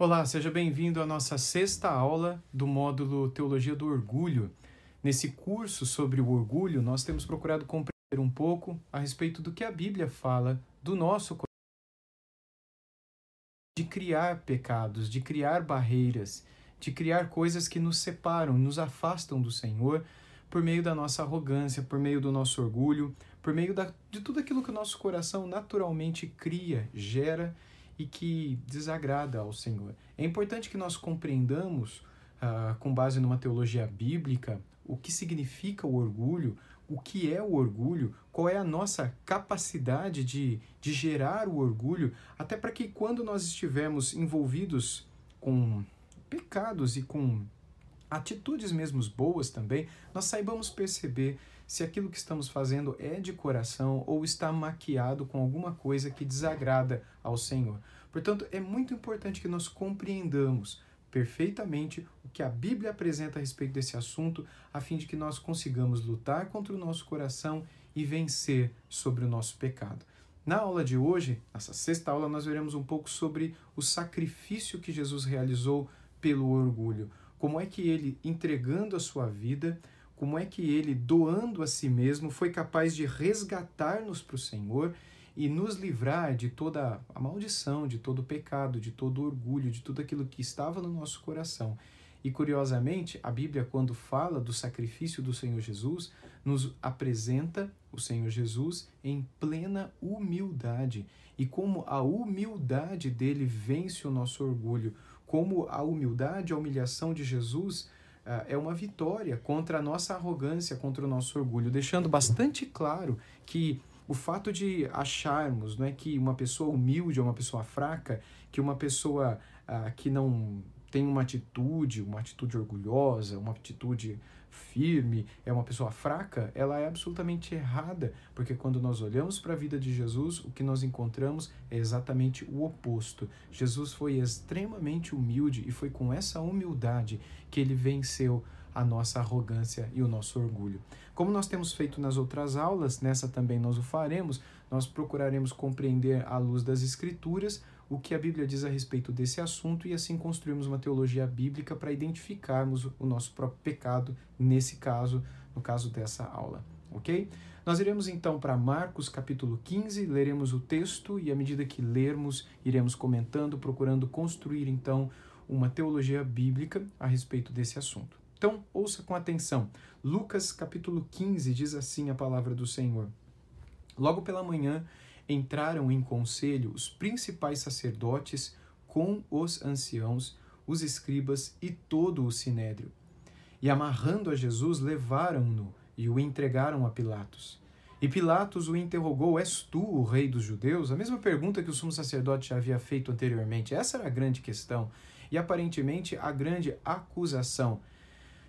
Olá, seja bem-vindo à nossa sexta aula do módulo Teologia do Orgulho. Nesse curso sobre o orgulho, nós temos procurado compreender um pouco a respeito do que a Bíblia fala do nosso coração, de criar pecados, de criar barreiras, de criar coisas que nos separam, nos afastam do Senhor por meio da nossa arrogância, por meio do nosso orgulho, por meio de tudo aquilo que o nosso coração naturalmente cria, gera e que desagrada ao Senhor. É importante que nós compreendamos, com base numa teologia bíblica, o que significa o orgulho, o que é o orgulho, qual é a nossa capacidade de gerar o orgulho, até para que quando nós estivermos envolvidos com pecados e com atitudes mesmo boas também, nós saibamos perceber se aquilo que estamos fazendo é de coração ou está maquiado com alguma coisa que desagrada ao Senhor. Portanto, é muito importante que nós compreendamos perfeitamente o que a Bíblia apresenta a respeito desse assunto, a fim de que nós consigamos lutar contra o nosso coração e vencer sobre o nosso pecado. Na aula de hoje, nessa sexta aula, nós veremos um pouco sobre o sacrifício que Jesus realizou pelo orgulho. Como é que ele, entregando a sua vida, como é que ele, doando a si mesmo, foi capaz de resgatar-nos para o Senhor e nos livrar de toda a maldição, de todo o pecado, de todo o orgulho, de tudo aquilo que estava no nosso coração. E, curiosamente, a Bíblia, quando fala do sacrifício do Senhor Jesus, nos apresenta o Senhor Jesus em plena humildade. E como a humildade dele vence o nosso orgulho, como a humildade, a humilhação de Jesus é uma vitória contra a nossa arrogância, contra o nosso orgulho, deixando bastante claro que o fato de acharmos, não é, que uma pessoa humilde é uma pessoa fraca, que uma pessoa que não tem uma atitude orgulhosa, uma atitude firme, é uma pessoa fraca, ela é absolutamente errada, porque quando nós olhamos para a vida de Jesus, o que nós encontramos é exatamente o oposto. Jesus foi extremamente humilde e foi com essa humildade que ele venceu a nossa arrogância e o nosso orgulho. Como nós temos feito nas outras aulas, nessa também nós o faremos, nós procuraremos compreender à luz das Escrituras o que a Bíblia diz a respeito desse assunto e assim construirmos uma teologia bíblica para identificarmos o nosso próprio pecado nesse caso, no caso dessa aula, ok? Nós iremos então para Marcos capítulo 15, leremos o texto e à medida que lermos, iremos comentando, procurando construir então uma teologia bíblica a respeito desse assunto. Então, ouça com atenção. Lucas capítulo 15 diz assim a palavra do Senhor. Logo pela manhã, entraram em conselho os principais sacerdotes com os anciãos, os escribas e todo o sinédrio. E amarrando a Jesus, levaram-no e o entregaram a Pilatos. E Pilatos o interrogou: és tu o rei dos judeus? A mesma pergunta que o sumo sacerdote já havia feito anteriormente. Essa era a grande questão e aparentemente a grande acusação.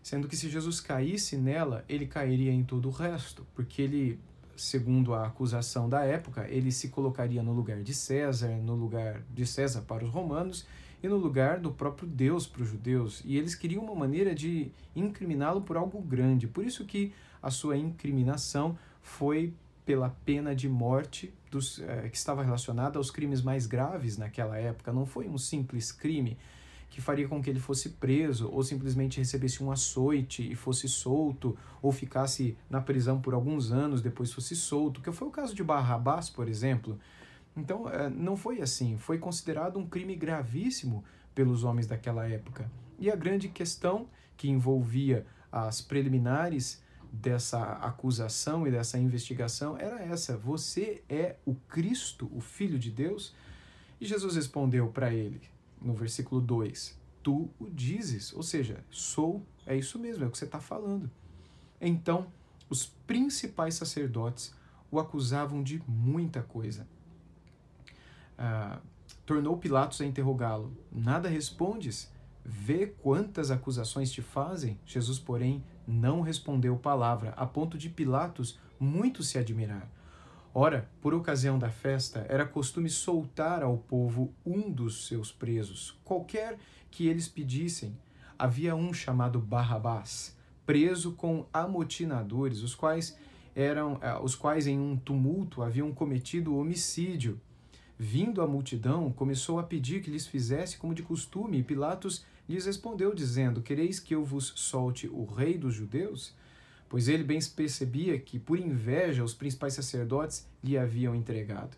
Sendo que se Jesus caísse nela, ele cairia em todo o resto, porque ele, segundo a acusação da época, ele se colocaria no lugar de César, no lugar de César para os romanos e no lugar do próprio Deus para os judeus. E eles queriam uma maneira de incriminá-lo por algo grande. Por isso que a sua incriminação foi pela pena de morte que estava relacionada aos crimes mais graves naquela época. Não foi um simples crime que faria com que ele fosse preso, ou simplesmente recebesse um açoite e fosse solto, ou ficasse na prisão por alguns anos, depois fosse solto, que foi o caso de Barrabás, por exemplo. Então, não foi assim, foi considerado um crime gravíssimo pelos homens daquela época. E a grande questão que envolvia as preliminares dessa acusação e dessa investigação era essa: você é o Cristo, o Filho de Deus? E Jesus respondeu para ele, no versículo 2, tu o dizes, ou seja, é isso mesmo, é o que você está falando. Então, os principais sacerdotes o acusavam de muita coisa. Tornou Pilatos a interrogá-lo, nada respondes? Vê quantas acusações te fazem? Jesus, porém, não respondeu palavra, a ponto de Pilatos muito se admirar. Ora, por ocasião da festa, era costume soltar ao povo um dos seus presos, qualquer que eles pedissem. Havia um chamado Barrabás, preso com amotinadores, os quais em um tumulto haviam cometido homicídio. Vindo a multidão, começou a pedir que lhes fizesse como de costume, e Pilatos lhes respondeu, dizendo: Quereis que eu vos solte o rei dos judeus? Pois ele bem percebia que, por inveja, os principais sacerdotes lhe haviam entregado.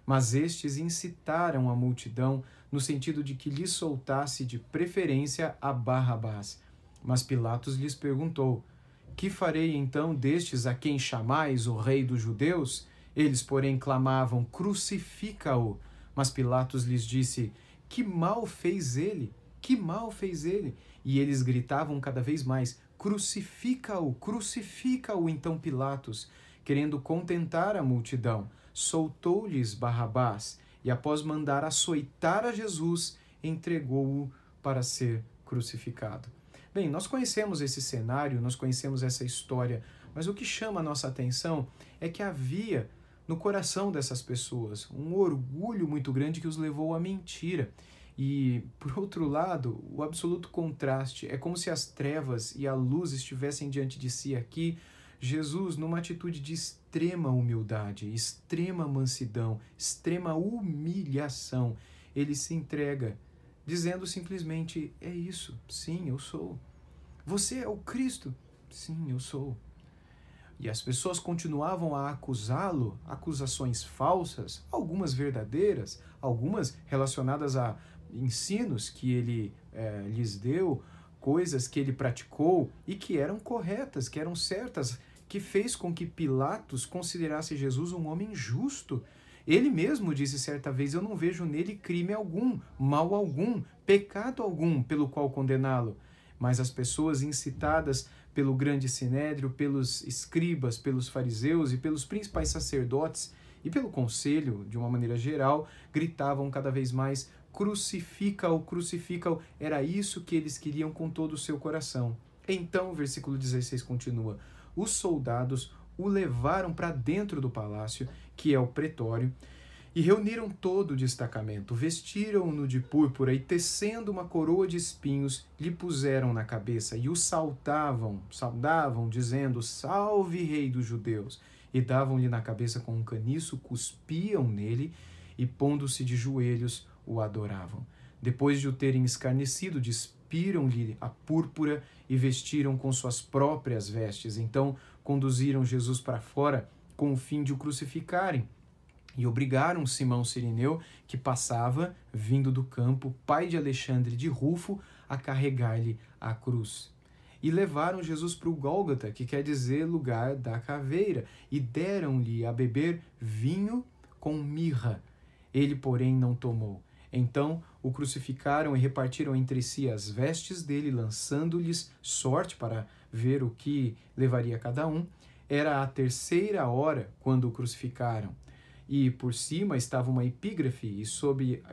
Mas estes incitaram a multidão no sentido de que lhe soltasse de preferência a Barrabás. Mas Pilatos lhes perguntou: Que farei então destes a quem chamais o rei dos judeus? Eles, porém, clamavam: Crucifica-o. Mas Pilatos lhes disse: Que mal fez ele? Que mal fez ele? E eles gritavam cada vez mais: Crucifica-o, crucifica-o. Então Pilatos, querendo contentar a multidão, soltou-lhes Barrabás e, após mandar açoitar a Jesus, entregou-o para ser crucificado. Bem, nós conhecemos esse cenário, nós conhecemos essa história, mas o que chama a nossa atenção é que havia no coração dessas pessoas um orgulho muito grande que os levou à mentira. E, por outro lado, o absoluto contraste é como se as trevas e a luz estivessem diante de si aqui. Jesus, numa atitude de extrema humildade, extrema mansidão, extrema humilhação, ele se entrega, dizendo simplesmente: é isso, sim, eu sou. Você é o Cristo? Sim, eu sou. E as pessoas continuavam a acusá-lo, acusações falsas, algumas verdadeiras, algumas relacionadas a ensinos que ele lhes deu, coisas que ele praticou e que eram corretas, que eram certas, que fez com que Pilatos considerasse Jesus um homem justo. Ele mesmo disse certa vez: eu não vejo nele crime algum, mal algum, pecado algum pelo qual condená-lo. Mas as pessoas incitadas pelo grande sinédrio, pelos escribas, pelos fariseus e pelos principais sacerdotes e pelo conselho, de uma maneira geral, gritavam cada vez mais: crucifica-o, crucifica-o. Era isso que eles queriam com todo o seu coração. Então, o versículo 16 continua: os soldados o levaram para dentro do palácio, que é o pretório, e reuniram todo o destacamento, vestiram-no de púrpura e, tecendo uma coroa de espinhos, lhe puseram na cabeça e o saudavam, dizendo: Salve, rei dos judeus! E davam-lhe na cabeça com um caniço, cuspiam nele e, pondo-se de joelhos, o adoravam. Depois de o terem escarnecido, despiram-lhe a púrpura e vestiram com suas próprias vestes. Então conduziram Jesus para fora com o fim de o crucificarem. E obrigaram Simão Cirineu, que passava, vindo do campo, pai de Alexandre de Rufo, a carregar-lhe a cruz. E levaram Jesus para o Gólgota, que quer dizer lugar da caveira, e deram-lhe a beber vinho com mirra. Ele, porém, não tomou. Então o crucificaram e repartiram entre si as vestes dele, lançando-lhes sorte para ver o que levaria cada um. Era a 3ª hora quando o crucificaram. E por cima estava uma epígrafe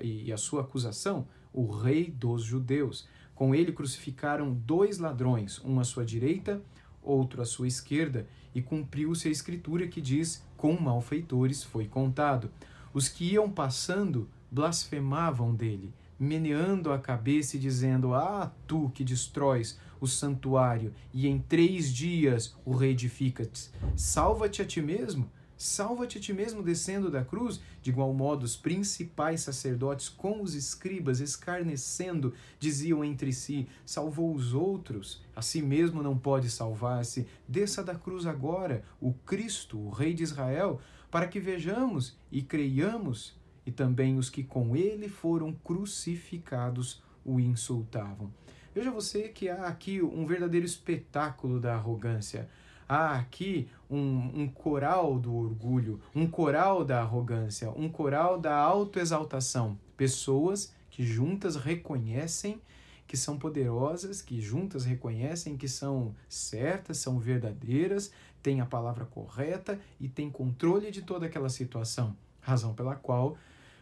e a sua acusação: o rei dos judeus. Com ele crucificaram 2 ladrões, um à sua direita, outro à sua esquerda, e cumpriu-se a escritura que diz: com malfeitores foi contado. Os que iam passando blasfemavam dele, meneando a cabeça e dizendo: Ah, tu que destróis o santuário e em 3 dias o reedificas, salva-te a ti mesmo. Salva-te a ti mesmo descendo da cruz. De igual modo, os principais sacerdotes com os escribas, escarnecendo, diziam entre si: salvou os outros, a si mesmo não pode salvar-se. Desça da cruz agora o Cristo, o Rei de Israel, para que vejamos e creiamos. E também os que com ele foram crucificados o insultavam. Veja você que há aqui um verdadeiro espetáculo da arrogância. Há aqui um coral do orgulho, um coral da arrogância, um coral da autoexaltação. Pessoas que juntas reconhecem que são poderosas, que juntas reconhecem que são certas, são verdadeiras, têm a palavra correta e têm controle de toda aquela situação. Razão pela qual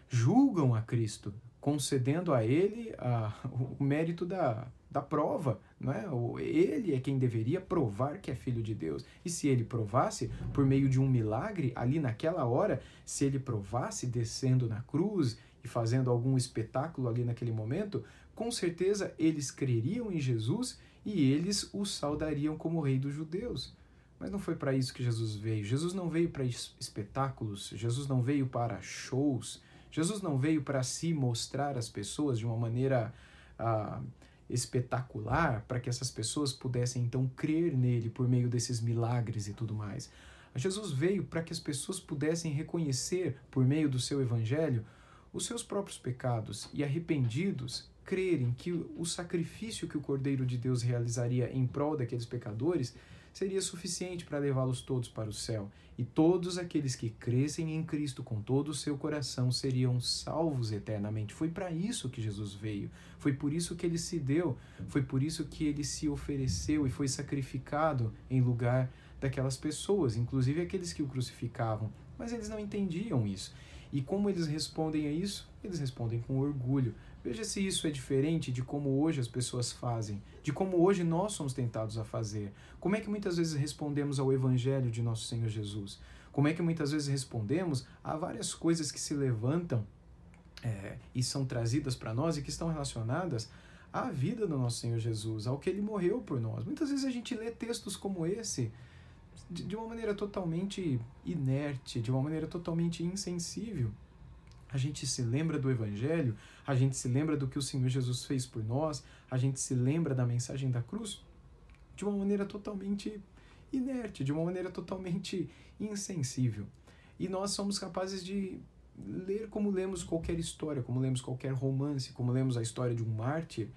julgam a Cristo, concedendo a ele o mérito da prova, não é? Ele é quem deveria provar que é filho de Deus. E se ele provasse por meio de um milagre ali naquela hora, se ele provasse descendo na cruz e fazendo algum espetáculo ali naquele momento, com certeza eles creriam em Jesus e eles o saudariam como rei dos judeus. Mas não foi para isso que Jesus veio. Jesus não veio para espetáculos, Jesus não veio para shows, Jesus não veio para se mostrar às pessoas de uma maneira espetacular, para que essas pessoas pudessem então crer nele por meio desses milagres e tudo mais. Jesus veio para que as pessoas pudessem reconhecer, por meio do seu evangelho, os seus próprios pecados e, arrependidos, crerem que o sacrifício que o Cordeiro de Deus realizaria em prol daqueles pecadores seria suficiente para levá-los todos para o céu. E todos aqueles que crescem em Cristo com todo o seu coração seriam salvos eternamente. Foi para isso que Jesus veio. Foi por isso que ele se deu. Foi por isso que ele se ofereceu e foi sacrificado em lugar daquelas pessoas, inclusive aqueles que o crucificavam. Mas eles não entendiam isso. E como eles respondem a isso? Eles respondem com orgulho. Veja se isso é diferente de como hoje as pessoas fazem, de como hoje nós somos tentados a fazer. Como é que muitas vezes respondemos ao Evangelho de nosso Senhor Jesus? Como é que muitas vezes respondemos a várias coisas que se levantam e são trazidas para nós e que estão relacionadas à vida do nosso Senhor Jesus, ao que Ele morreu por nós. Muitas vezes a gente lê textos como esse de uma maneira totalmente inerte, de uma maneira totalmente insensível. A gente se lembra do Evangelho, a gente se lembra do que o Senhor Jesus fez por nós, a gente se lembra da mensagem da cruz de uma maneira totalmente inerte, de uma maneira totalmente insensível. E nós somos capazes de ler como lemos qualquer história, como lemos qualquer romance, como lemos a história de um mártir.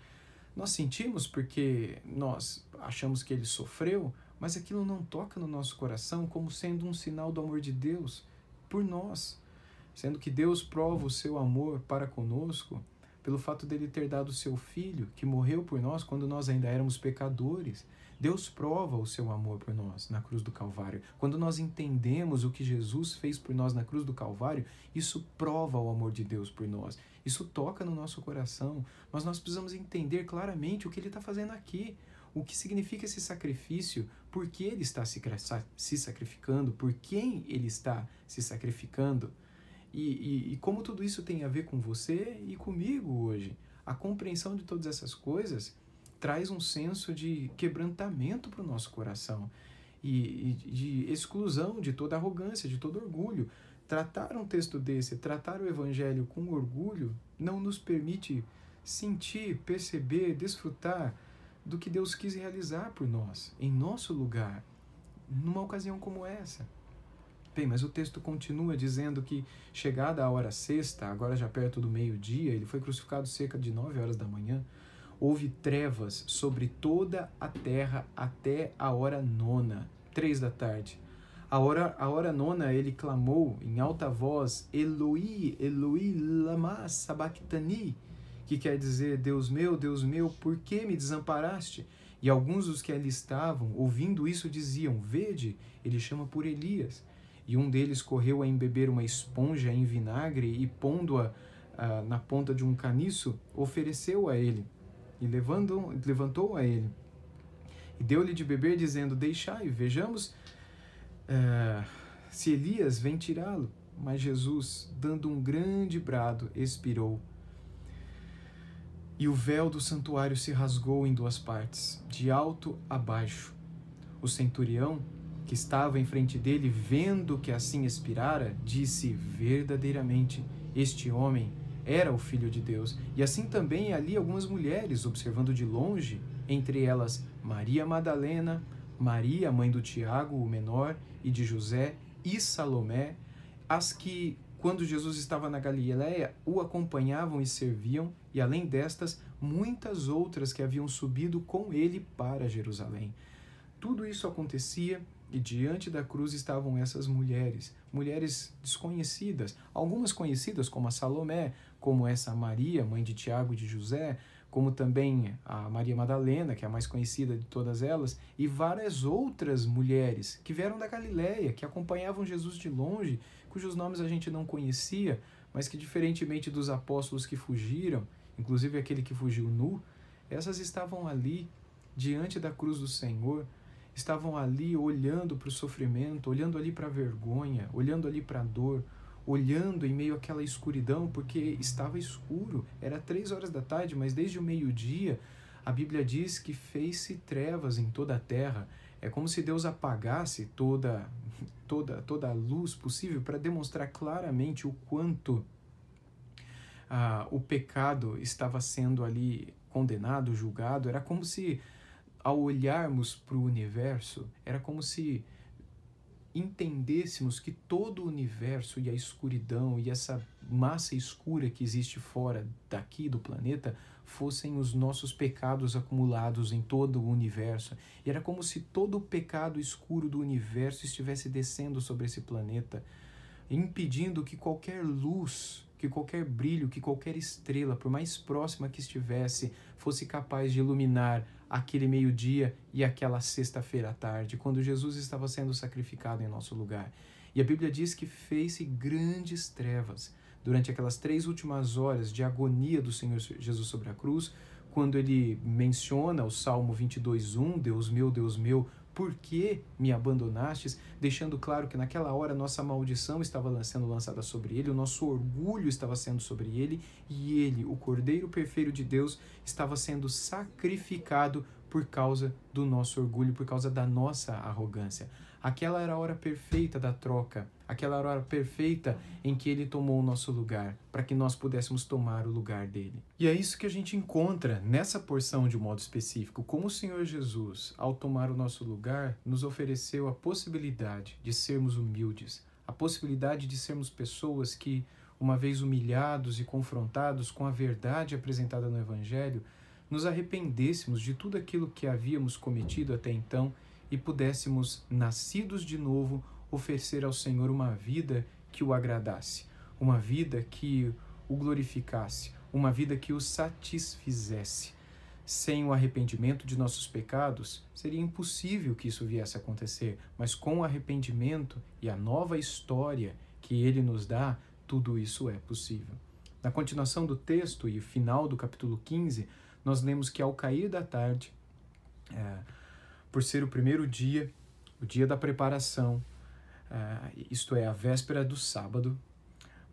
Nós sentimos porque nós achamos que ele sofreu, mas aquilo não toca no nosso coração como sendo um sinal do amor de Deus por nós. Sendo que Deus prova o seu amor para conosco pelo fato dele ter dado o seu Filho, que morreu por nós quando nós ainda éramos pecadores. Deus prova o seu amor por nós na cruz do Calvário. Quando nós entendemos o que Jesus fez por nós na cruz do Calvário, isso prova o amor de Deus por nós. Isso toca no nosso coração, mas nós precisamos entender claramente o que ele está fazendo aqui. O que significa esse sacrifício, por que ele está se sacrificando, por quem ele está se sacrificando. E como tudo isso tem a ver com você e comigo hoje. A compreensão de todas essas coisas traz um senso de quebrantamento para o nosso coração e de exclusão de toda arrogância, de todo orgulho. Tratar um texto desse, tratar o Evangelho com orgulho, não nos permite sentir, perceber, desfrutar do que Deus quis realizar por nós, em nosso lugar, numa ocasião como essa. Bem, mas o texto continua dizendo que, chegada a hora sexta, agora já perto do meio-dia, ele foi crucificado cerca de 9 horas da manhã, houve trevas sobre toda a terra até a hora 9, 3 da tarde. A hora 9, ele clamou em alta voz, Eloi, Eloi, lama sabachthani, que quer dizer, Deus meu, por que me desamparaste? E alguns dos que ali estavam, ouvindo isso, diziam, vede, ele chama por Elias. E um deles correu a embeber uma esponja em vinagre e, pondo-a na ponta de um caniço, ofereceu a ele. E levantou a ele. E deu-lhe de beber, dizendo, deixai, vejamos se Elias vem tirá-lo. Mas Jesus, dando um grande brado, expirou. E o véu do santuário se rasgou em 2 partes, de alto a baixo. O centurião, que estava em frente dele, vendo que assim expirara, disse, verdadeiramente, este homem era o Filho de Deus. E assim também ali algumas mulheres, observando de longe, entre elas Maria Madalena, Maria, mãe do Tiago, o menor, e de José, e Salomé, as que, quando Jesus estava na Galileia, o acompanhavam e serviam, e além destas, muitas outras que haviam subido com ele para Jerusalém. Tudo isso acontecia e diante da cruz estavam essas mulheres desconhecidas, algumas conhecidas como a Salomé, como essa Maria, mãe de Tiago e de José, como também a Maria Madalena, que é a mais conhecida de todas elas, e várias outras mulheres que vieram da Galileia, que acompanhavam Jesus de longe, cujos nomes a gente não conhecia, mas que, diferentemente dos apóstolos que fugiram, inclusive aquele que fugiu nu, essas estavam ali, diante da cruz do Senhor, estavam ali olhando para o sofrimento, olhando ali para a vergonha, olhando ali para a dor, olhando em meio àquela escuridão, porque estava escuro, era 3 horas da tarde, mas desde o meio-dia, a Bíblia diz que fez-se trevas em toda a terra. É como se Deus apagasse toda a luz possível para demonstrar claramente o quanto o pecado estava sendo ali condenado, julgado. Era como se, ao olharmos para o universo, era como se entendêssemos que todo o universo e a escuridão e essa massa escura que existe fora daqui do planeta fossem os nossos pecados acumulados em todo o universo. E era como se todo o pecado escuro do universo estivesse descendo sobre esse planeta, impedindo que qualquer luz, que qualquer brilho, que qualquer estrela, por mais próxima que estivesse, fosse capaz de iluminar aquele meio-dia e aquela sexta-feira à tarde, quando Jesus estava sendo sacrificado em nosso lugar. E a Bíblia diz que fez-se grandes trevas durante aquelas 3 últimas horas de agonia do Senhor Jesus sobre a cruz, quando ele menciona o Salmo 22:1, Deus meu, por que me abandonastes? Deixando claro que naquela hora nossa maldição estava sendo lançada sobre ele, o nosso orgulho estava sendo sobre ele, e ele, o Cordeiro perfeito de Deus, estava sendo sacrificado por causa do nosso orgulho, por causa da nossa arrogância. Aquela era a hora perfeita da troca, aquela era a hora perfeita em que ele tomou o nosso lugar, para que nós pudéssemos tomar o lugar dele. E é isso que a gente encontra nessa porção de um modo específico, como o Senhor Jesus, ao tomar o nosso lugar, nos ofereceu a possibilidade de sermos humildes, a possibilidade de sermos pessoas que, uma vez humilhados e confrontados com a verdade apresentada no Evangelho, nos arrependêssemos de tudo aquilo que havíamos cometido até então e pudéssemos, nascidos de novo, oferecer ao Senhor uma vida que o agradasse, uma vida que o glorificasse, uma vida que o satisfizesse. Sem o arrependimento de nossos pecados, seria impossível que isso viesse a acontecer, mas com o arrependimento e a nova história que ele nos dá, tudo isso é possível. Na continuação do texto e final do capítulo 15, nós lemos que ao cair da tarde, por ser o primeiro dia, o dia da preparação, isto é, a véspera do sábado,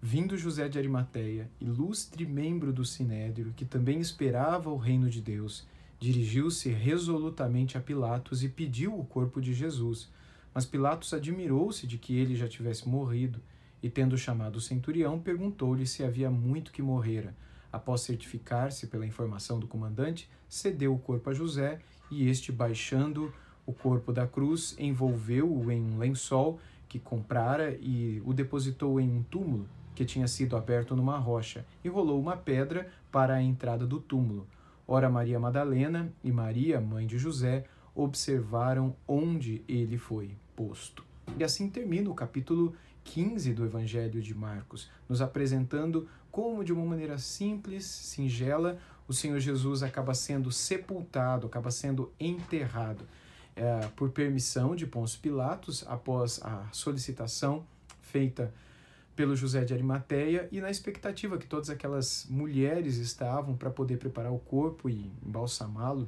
vindo José de Arimateia, ilustre membro do Sinédrio, que também esperava o reino de Deus, dirigiu-se resolutamente a Pilatos e pediu o corpo de Jesus. Mas Pilatos admirou-se de que ele já tivesse morrido, e tendo chamado o centurião, perguntou-lhe se havia muito que morrera. Após certificar-se pela informação do comandante, cedeu o corpo a José, e este, baixando o corpo da cruz, envolveu-o em um lençol que comprara e o depositou em um túmulo que tinha sido aberto numa rocha, e rolou uma pedra para a entrada do túmulo. Ora, Maria Madalena e Maria, mãe de José, observaram onde ele foi posto. E assim termina o capítulo 15 do Evangelho de Marcos, nos apresentando como, de uma maneira simples, singela, o Senhor Jesus acaba sendo sepultado, acaba sendo enterrado, por permissão de Pôncio Pilatos, após a solicitação feita pelo José de Arimateia, e na expectativa que todas aquelas mulheres estavam para poder preparar o corpo e embalsamá-lo.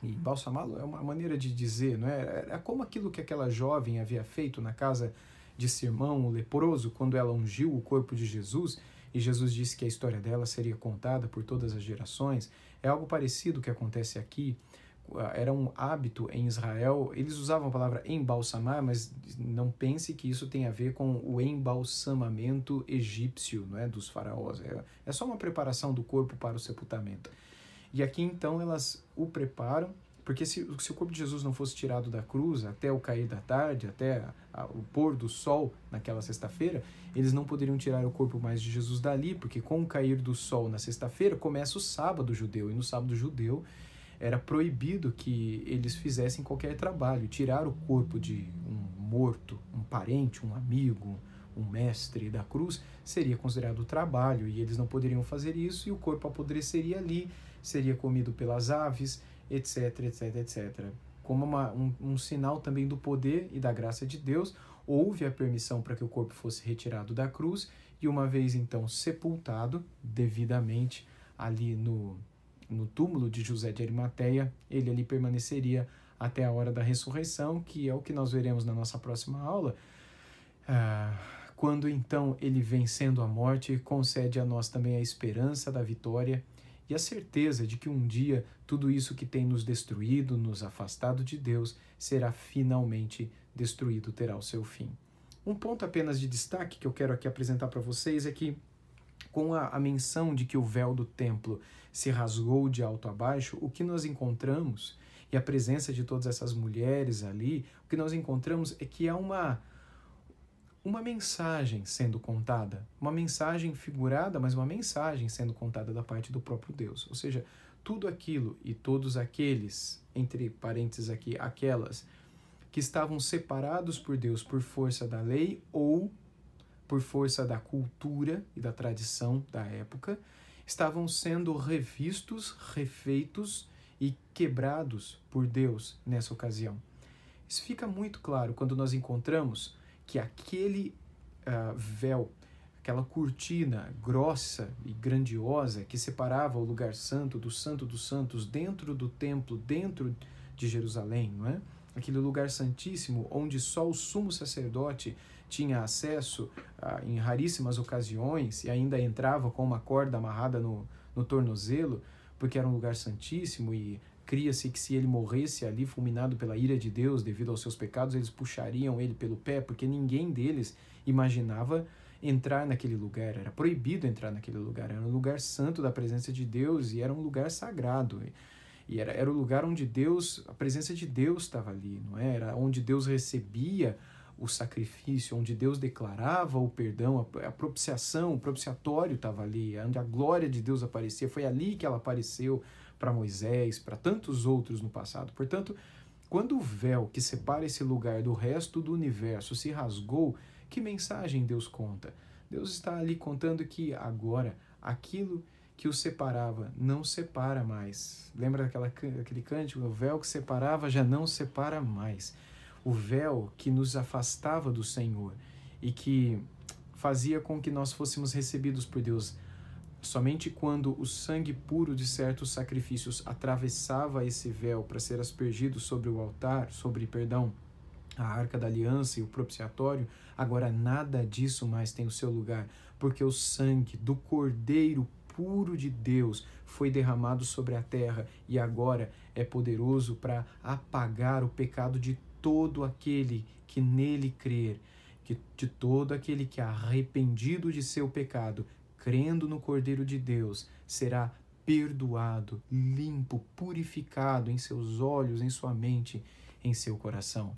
E embalsamá-lo é uma maneira de dizer, não é? É como aquilo que aquela jovem havia feito na casa de Simão, o leproso, quando ela ungiu o corpo de Jesus, e Jesus disse que a história dela seria contada por todas as gerações. É algo parecido que acontece aqui. Era um hábito em Israel, eles usavam a palavra embalsamar, mas não pense que isso tem a ver com o embalsamamento egípcio, não é, dos faraós. É só uma preparação do corpo para o sepultamento. E aqui então elas o preparam, porque se o corpo de Jesus não fosse tirado da cruz até o cair da tarde, até o pôr do sol naquela sexta-feira, eles não poderiam tirar o corpo mais de Jesus dali, porque com o cair do sol na sexta-feira começa o sábado judeu, e no sábado judeu era proibido que eles fizessem qualquer trabalho. Tirar o corpo de um morto, um parente, um amigo, um mestre da cruz, seria considerado trabalho, e eles não poderiam fazer isso, e o corpo apodreceria ali, seria comido pelas aves, etc, etc, etc. Como um sinal também do poder e da graça de Deus, houve a permissão para que o corpo fosse retirado da cruz, e uma vez então sepultado devidamente ali no túmulo de José de Arimateia, ele ali permaneceria até a hora da ressurreição, que é o que nós veremos na nossa próxima aula, quando então ele, vencendo a morte, concede a nós também a esperança da vitória e a certeza de que um dia tudo isso que tem nos destruído, nos afastado de Deus, será finalmente destruído, terá o seu fim. Um ponto apenas de destaque que eu quero aqui apresentar para vocês é que com a menção de que o véu do templo se rasgou de alto a baixo, o que nós encontramos, e a presença de todas essas mulheres ali, o que nós encontramos é que há uma mensagem sendo contada, uma mensagem figurada, mas uma mensagem sendo contada da parte do próprio Deus. Ou seja, tudo aquilo e todos aqueles, entre parênteses aqui, aquelas que estavam separados por Deus por força da lei ou por força da cultura e da tradição da época, estavam sendo revistos, refeitos e quebrados por Deus nessa ocasião. Isso fica muito claro quando nós encontramos que aquele véu, aquela cortina grossa e grandiosa que separava o lugar santo dos santos dentro do templo, dentro de Jerusalém, não é? Aquele lugar santíssimo onde só o sumo sacerdote tinha acesso em raríssimas ocasiões e ainda entrava com uma corda amarrada no tornozelo, porque era um lugar santíssimo e cria-se que se ele morresse ali fulminado pela ira de Deus devido aos seus pecados, eles puxariam ele pelo pé, porque ninguém deles imaginava entrar naquele lugar, era proibido entrar naquele lugar, era um lugar santo da presença de Deus e era um lugar sagrado. E era o lugar onde Deus, a presença de Deus estava ali, não é? Era onde Deus recebia o sacrifício, onde Deus declarava o perdão, a propiciação, o propiciatório estava ali, onde a glória de Deus aparecia, foi ali que ela apareceu para Moisés, para tantos outros no passado. Portanto, quando o véu que separa esse lugar do resto do universo se rasgou, que mensagem Deus conta? Deus está ali contando que agora aquilo que o separava não separa mais. Lembra aquele cântico? O véu que separava já não separa mais. O véu que nos afastava do Senhor e que fazia com que nós fôssemos recebidos por Deus somente quando o sangue puro de certos sacrifícios atravessava esse véu para ser aspergido sobre o altar, a Arca da Aliança e o propiciatório, agora nada disso mais tem o seu lugar, porque o sangue do Cordeiro puro de Deus foi derramado sobre a terra e agora é poderoso para apagar o pecado de todo aquele que nele crer, de todo aquele que arrependido de seu pecado, crendo no Cordeiro de Deus, será perdoado, limpo, purificado em seus olhos, em sua mente, em seu coração.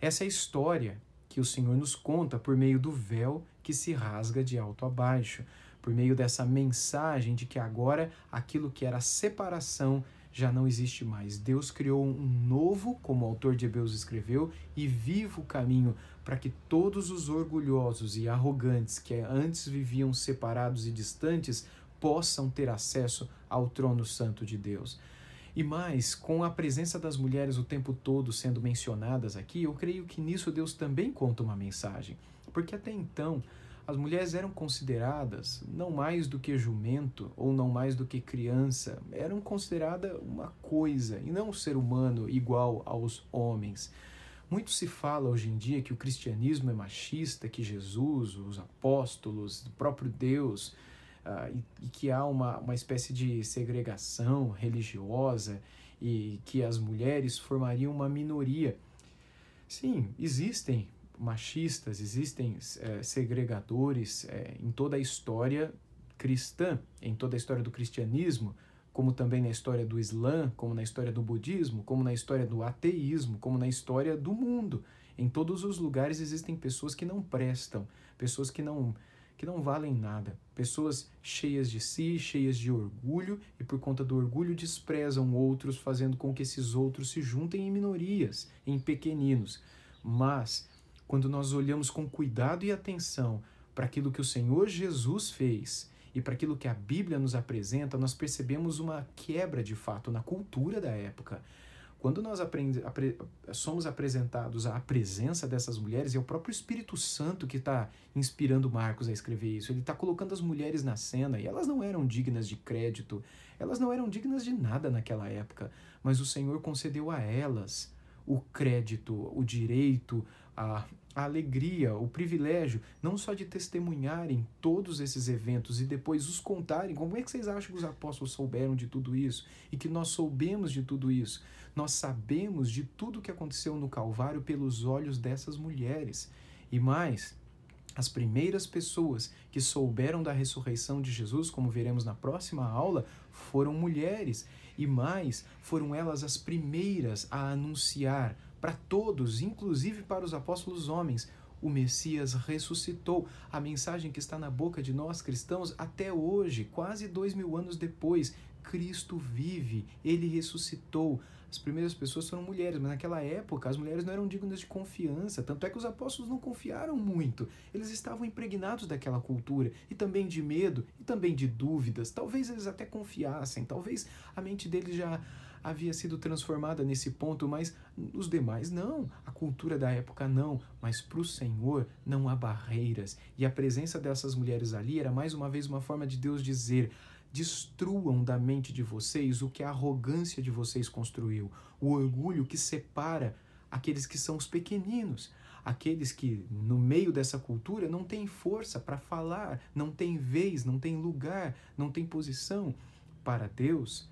Essa é a história que o Senhor nos conta por meio do véu que se rasga de alto a baixo, por meio dessa mensagem de que agora aquilo que era separação já não existe mais. Deus criou um novo, como o autor de Hebreus escreveu, e vivo caminho para que todos os orgulhosos e arrogantes que antes viviam separados e distantes possam ter acesso ao trono santo de Deus. E mais, com a presença das mulheres o tempo todo sendo mencionadas aqui, eu creio que nisso Deus também conta uma mensagem. Porque até então, as mulheres eram consideradas não mais do que jumento ou não mais do que criança, eram consideradas uma coisa e não um ser humano igual aos homens. Muito se fala hoje em dia que o cristianismo é machista, que Jesus, os apóstolos, o próprio Deus, e que há uma espécie de segregação religiosa e que as mulheres formariam uma minoria. Sim, existem machistas, existem segregadores em toda a história cristã, em toda a história do cristianismo, como também na história do Islã, como na história do budismo, como na história do ateísmo, como na história do mundo. Em todos os lugares existem pessoas que não prestam, pessoas que não valem nada, pessoas cheias de si, cheias de orgulho e por conta do orgulho desprezam outros, fazendo com que esses outros se juntem em minorias, em pequeninos. Mas quando nós olhamos com cuidado e atenção para aquilo que o Senhor Jesus fez e para aquilo que a Bíblia nos apresenta, nós percebemos uma quebra de fato na cultura da época. Quando nós somos apresentados à presença dessas mulheres, é o próprio Espírito Santo que está inspirando Marcos a escrever isso. Ele está colocando as mulheres na cena e elas não eram dignas de crédito, elas não eram dignas de nada naquela época, mas o Senhor concedeu a elas o crédito, o direito, a alegria, o privilégio, não só de testemunharem todos esses eventos e depois os contarem. Como é que vocês acham que os apóstolos souberam de tudo isso? E que nós soubemos de tudo isso? Nós sabemos de tudo o que aconteceu no Calvário pelos olhos dessas mulheres. E mais, As primeiras pessoas que souberam da ressurreição de Jesus, como veremos na próxima aula, foram mulheres. E mais, foram elas as primeiras a anunciar para todos, inclusive para os apóstolos homens, o Messias ressuscitou. A mensagem que está na boca de nós cristãos até hoje, quase 2000 anos depois, Cristo vive, Ele ressuscitou. As primeiras pessoas foram mulheres, mas naquela época as mulheres não eram dignas de confiança, tanto é que os apóstolos não confiaram muito. Eles estavam impregnados daquela cultura, e também de medo, e também de dúvidas. Talvez eles até confiassem, talvez a mente deles já havia sido transformada nesse ponto, mas os demais não, a cultura da época não, mas para o Senhor não há barreiras. E a presença dessas mulheres ali era mais uma vez uma forma de Deus dizer: destruam da mente de vocês o que a arrogância de vocês construiu, o orgulho que separa aqueles que são os pequeninos, aqueles que no meio dessa cultura não têm força para falar, não têm vez, não têm lugar, não têm posição. Para Deus,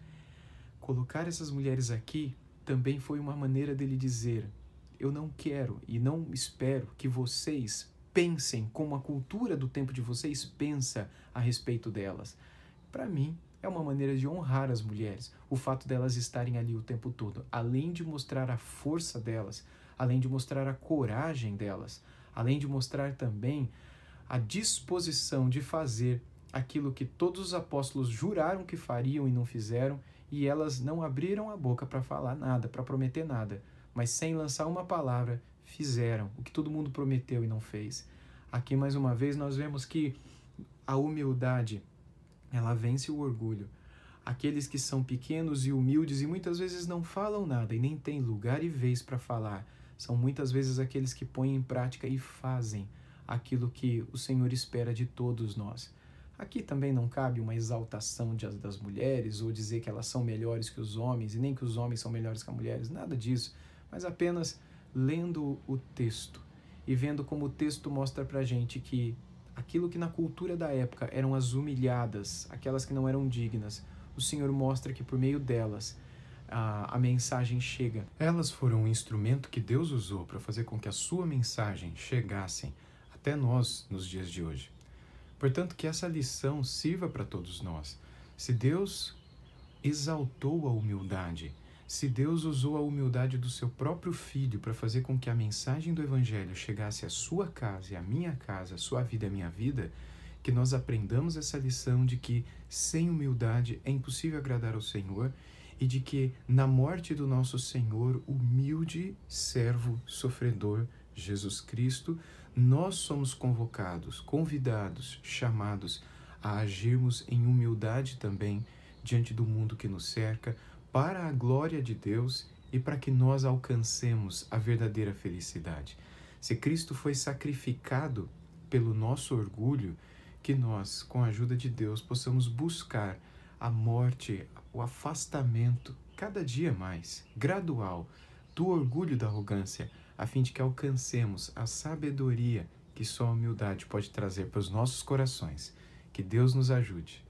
colocar essas mulheres aqui também foi uma maneira dele dizer: eu não quero e não espero que vocês pensem como a cultura do tempo de vocês pensa a respeito delas. Para mim, é uma maneira de honrar as mulheres, o fato delas estarem ali o tempo todo, além de mostrar a força delas, além de mostrar a coragem delas, além de mostrar também a disposição de fazer aquilo que todos os apóstolos juraram que fariam e não fizeram, e elas não abriram a boca para falar nada, para prometer nada, mas sem lançar uma palavra, fizeram o que todo mundo prometeu e não fez. Aqui, mais uma vez, nós vemos que a humildade, ela vence o orgulho. Aqueles que são pequenos e humildes e muitas vezes não falam nada e nem têm lugar e vez para falar, são muitas vezes aqueles que põem em prática e fazem aquilo que o Senhor espera de todos nós. Aqui também não cabe uma exaltação das mulheres ou dizer que elas são melhores que os homens e nem que os homens são melhores que as mulheres, nada disso, mas apenas lendo o texto e vendo como o texto mostra pra gente que aquilo que na cultura da época eram as humilhadas, aquelas que não eram dignas, o Senhor mostra que por meio delas a mensagem chega. Elas foram um instrumento que Deus usou para fazer com que a sua mensagem chegasse até nós nos dias de hoje. Portanto, que essa lição sirva para todos nós. Se Deus exaltou a humildade, se Deus usou a humildade do seu próprio Filho para fazer com que a mensagem do Evangelho chegasse à sua casa e à minha casa, à sua vida e à minha vida, que nós aprendamos essa lição de que sem humildade é impossível agradar ao Senhor e de que na morte do nosso Senhor, humilde servo sofredor, Jesus Cristo, nós somos convocados, convidados, chamados a agirmos em humildade também diante do mundo que nos cerca, para a glória de Deus e para que nós alcancemos a verdadeira felicidade. Se Cristo foi sacrificado pelo nosso orgulho, que nós, com a ajuda de Deus, possamos buscar a morte, o afastamento, cada dia mais, gradual, do orgulho e da arrogância, a fim de que alcancemos a sabedoria que só a humildade pode trazer para os nossos corações. Que Deus nos ajude.